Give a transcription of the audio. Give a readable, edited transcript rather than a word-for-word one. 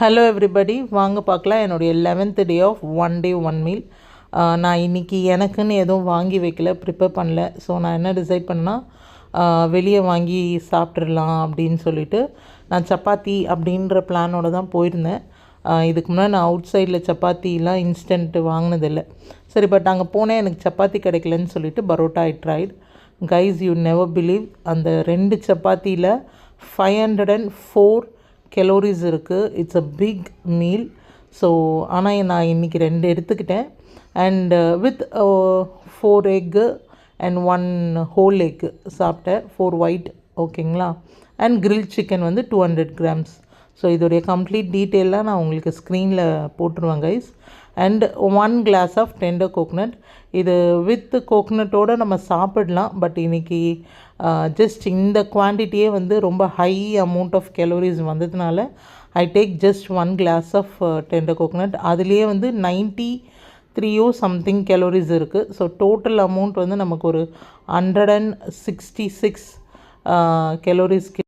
Hello everybody, வாங்க பார்க்கலாம் என்னுடைய 11th day of 1 day 1 meal. நான் இன்றைக்கி எனக்குன்னு எதுவும் வாங்கி வைக்கல, ப்ரிப்பேர் பண்ணல. ஸோ நான் என்ன டிசைட் பண்ணால் வெளியே வாங்கி சாப்பிட்றலாம் அப்படின்னு சொல்லிட்டு நான் சப்பாத்தி அப்படின்ற பிளானோடு தான் போயிருந்தேன். இதுக்கு முன்னாடி நான் அவுட் சைடில் சப்பாத்திலாம் இன்ஸ்டன்ட்டு வாங்கினதில்லை. சரி, பட் அங்கே போனேன், எனக்கு சப்பாத்தி கிடைக்கலன்னு சொல்லிட்டு parotta I tried. Guys, you never believe, அந்த 2 சப்பாத்தியில் 504 கலோரிஸ் இருக்குது. It's a big meal. So ஆனால் நான் இன்றைக்கி 2 எடுத்துக்கிட்டேன். And with 4 egg and 1 whole egg சாப்பிட்டேன், 4 ஒயிட். ஓகேங்களா? அண்ட் கிரில் சிக்கன் வந்து 200 grams. ஸோ இதோடைய கம்ப்ளீட் டீட்டெயிலாக நான் உங்களுக்கு ஸ்க்ரீனில் போட்டுருவேன் guys. And 1 glass of tender coconut. இது வித் கோக்னட்டோடு நம்ம சாப்பிடலாம், பட் இன்றைக்கி ஜஸ்ட் இந்த குவான்டிட்டியே வந்து ரொம்ப ஹை அமௌண்ட் ஆஃப் கலோரிஸ் வந்ததுனால I take just 1 glass of tender coconut. அதுலேயே வந்து 93 சம்திங் கலோரிஸ் இருக்குது. ஸோ டோட்டல் அமௌண்ட் வந்து நமக்கு ஒரு 166 கலோரிஸ்